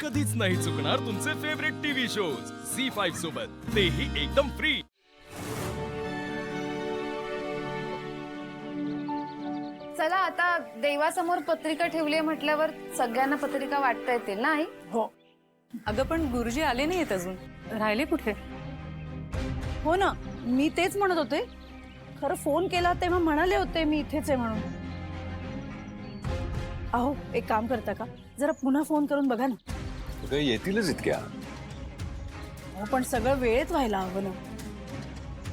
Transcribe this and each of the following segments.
कधीच नाही चुकणार तुमचे फेवरेट टीव्ही शोज झी5 सोबत, तेही एकदम फ्री। चला आता देवासमोर पत्रिका ठेवली म्हटल्यावर सगळ्यांना पत्रिका वाटता येतील ना आई? हो। अगं पण गुरुजी आले नाहीत अजून, राहिले कुठे? हो ना, मी तेच म्हणत होते। खरं फोन केला तेव्हा म्हणाले होते मी इथेच आहे म्हणून। अहो एक काम करता का, जरा पुन्हा फोन करून बघा ना। येतीलच इतक्या? हो पण सगळं वेळेत व्हायला हवं ना।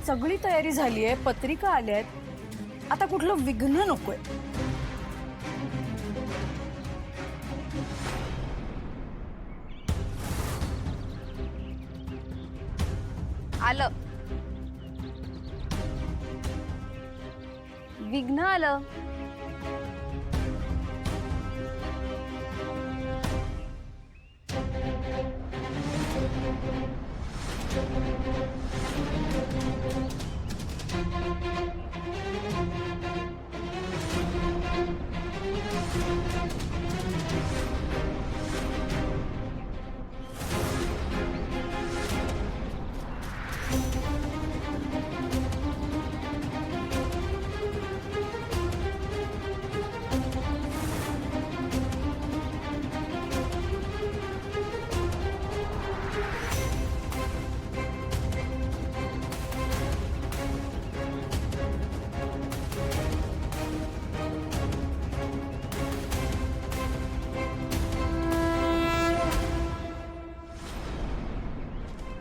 सगळी तयारी झाली आहे, पत्रिका आल्या आहेत, आता कुठलं विघ्न नकोय। आलं विघ्न आलं।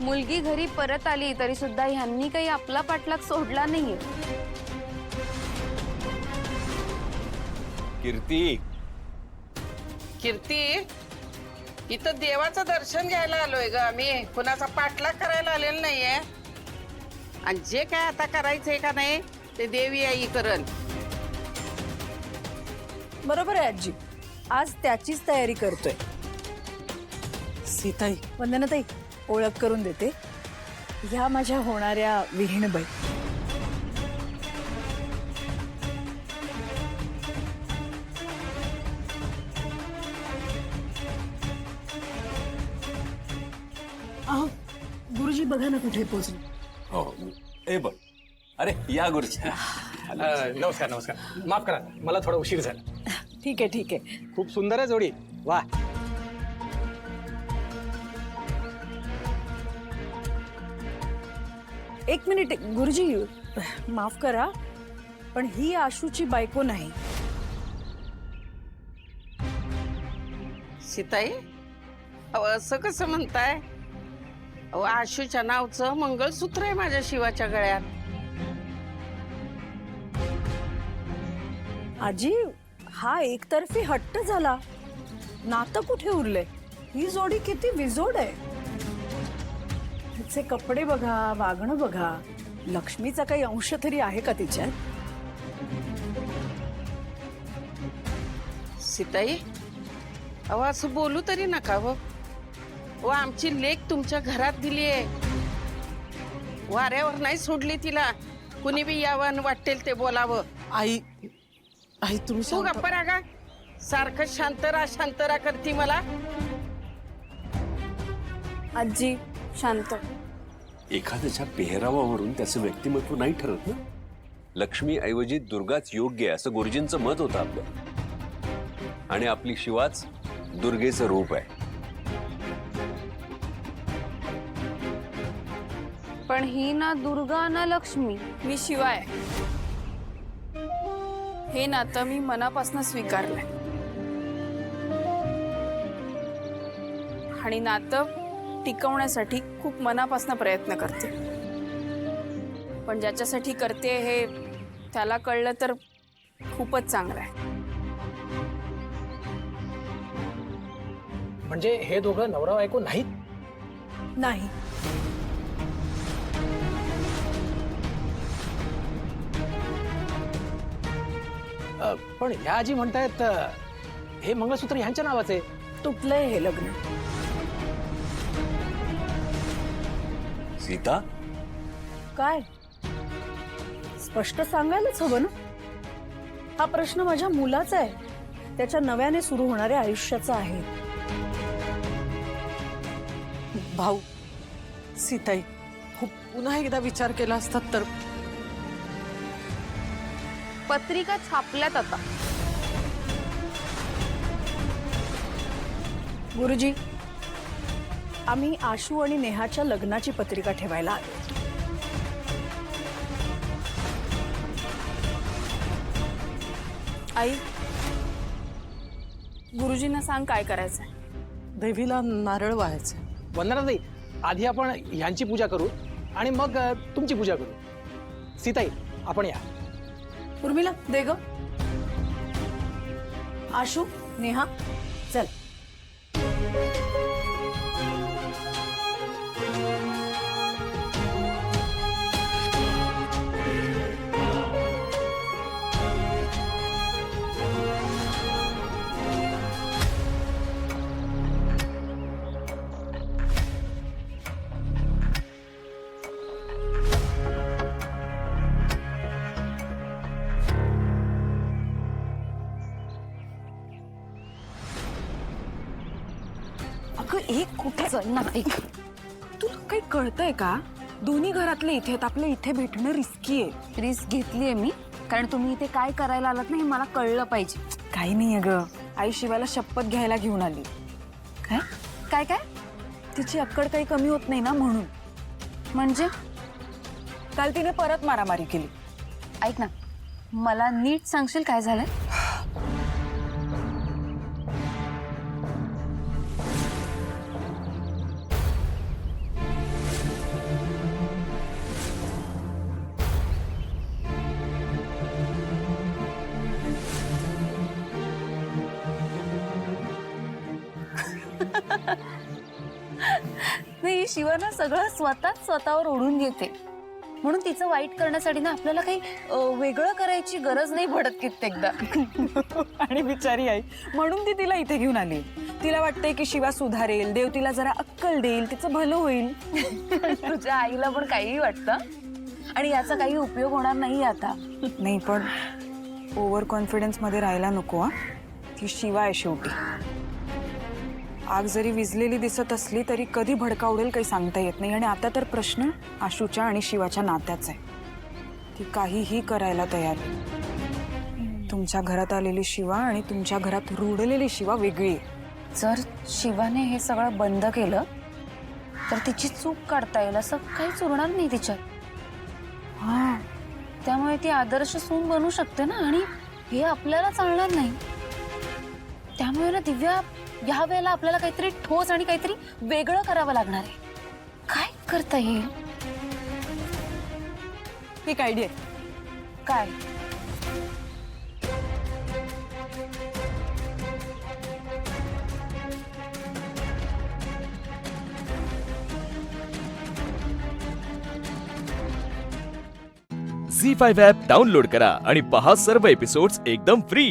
मुलगी घरी परत आली तरी सुद्धा ह्यांनी काही आपला पाठलाग सोडला नाहीये। कीर्ती, कीर्ती, इथं देवाचं दर्शन घ्यायला आलोय ग आम्ही, कुणाचा पाठलाग करायला आलेला नाहीये। आणि जे काय आता करायचंय का नाही ते देवी आई करण। बरोबर आहे आजी, आज त्याचीच तयारी करतोय। सीताई, वंदनाताई ओळख करून देते, ह्या माझ्या होणाऱ्या विहीणबाई। अहो गुरुजी बघा ना कुठे पोहोचले। हो ए बघ, अरे या गुरुजी। नमस्कार नमस्कार, माफ करा मला थोडा उशीर झाला। ठीक आहे ठीक आहे। खूप सुंदर आहे जोडी, वा। एक मिनिट गुरुजी, माफ करा पण ही आशूची बायको नाही। सीताई, अहो असं कसं म्हणताय? अहो आशूच्या नावचं मंगळसूत्र आहे माझ्या शिवाच्या गळ्यात। आजी हा एकतर्फी हट्ट झाला, नातं कुठे उरले? ही जोडी किती विजोड आहे। तिचे कपडे बघा, वागणं बघा, लक्ष्मीचा काही अंश तरी आहे का तिच्यात? सीताई, अहो असं बोलू तरी नका व आमची लेक तुमच्या घरात दिली आहे, वाऱ्यावर नाही सोडली तिला। कुणी बी यावं वाटेल ते बोलावं। आई, आई तुम्ही तू गप्पा रागा, सारखं शांतरा शांतरा करती मला। आजी शांत। एखाद्याच्या पेहरावावरून त्याचं व्यक्तिमत्व नाही ठरत ना। लक्ष्मी ऐवजी दुर्गाच योग्य आहे असं गुरुजींचं मत होतं आपलं, आणि आपली शिवाच दुर्गेचं रूप आहे। पण ही ना दुर्गा ना लक्ष्मी। मी शिवाय, हे नातं मी मनापासून स्वीकारलंय आणि नातं टिकवण्यासाठी खूप मनापासून प्रयत्न करते। पण ज्याच्यासाठी करते हे त्याला कळलं तर खूपच चांगलं आहे। म्हणजे हे दोघं नवरा बायको नाहीत? नाही, पण ह्या आजी म्हणतायत हे मंगळसूत्र ह्यांच्या नावाचे। तुटलंय हे लग्न। सीता, काय स्पष्ट सांगायलाच हवं ना। हा प्रश्न माझ्या मुलाचा आहे, त्याच्या नव्याने सुरू होणाऱ्या आयुष्याचा आहे। भाऊ सीताई हो, पुन्हा एकदा विचार केला असता तर पत्रिका छापल्यात आता. गुरुजी आम्ही आशू आणि नेहाच्या लग्नाची पत्रिका ठेवायला आलो. आई, गुरुजींना सांग काय करायचंय. देवीला नारळ व्हायचे. वंदनाताई, आधी आपण ह्यांची पूजा करू आणि मग तुमची पूजा करू. सीताई, आपण या. उर्मिला दे ग. आशू नेहा चल. अगं एक कुठे चल ना. ऐक, तुला काही कळतंय का? दोन्ही घरातले इथे आहेत, आपलं इथे भेटणं रिस्की आहे. रिस्क घेतलीये मी, कारण तुम्ही इथे काय करायला आलात ना हे मला कळलं पाहिजे. काही नाही ग, आई शिवाला शपथ घ्यायला घेऊन आली. काय काय काय तिची अक्कड काही कमी होत नाही ना म्हणून. म्हणजे? काल तिने परत मारामारी केली. ऐक ना, मला नीट सांगशील काय झालंय? नाही, शिवाना सगळं स्वतःवर ओढून घेते, म्हणून तिचं वाईट करण्यासाठी ना आपल्याला काही वेगळं करायची गरज नाही पडत कित्येकदा. आणि बिचारी आई म्हणून ती तिला इथे घेऊन आली. तिला वाटतंय की शिवा सुधारेल, देव तिला जरा अक्कल देईल, तिचं भलं होईल. तुझ्या आईला पण काहीही वाटतं आणि याचा काही उपयोग होणार नाही आता. नाही पण ओव्हर कॉन्फिडन्स मध्ये राहायला नको. हा, ती शिवा आहे शेवटी. आग जरी विझलेली दिसत असली तरी कधी भडका उडेल काही सांगता येत नाही. आणि आता तर प्रश्न आशूच्या आणि शिवाच्या नात्याचा आहे. ती काहीही करायला तयार आहे. तुमच्या घरात आलेली शिवा आणि तुमच्या घरात रुडलेली शिवा वेगळी आहे. जर शिवाने हे सगळं बंद केलं तर तिची चूक काढता येईल असं काहीच उरणार नाही तिच्यात. हा, त्यामुळे ती आदर्श सून बनू शकते ना, आणि हे आपल्याला चालणार नाही. त्यामुळे ना दिव्या, या वेळेला आपल्याला काहीतरी ठोस आणि काहीतरी वेगळं करावं लागणार आहे. काय करता येईल? एक आयडिया. काय? झी5 ॲप डाउनलोड करा आणि पहा सर्व एपिसोड्स एकदम फ्री.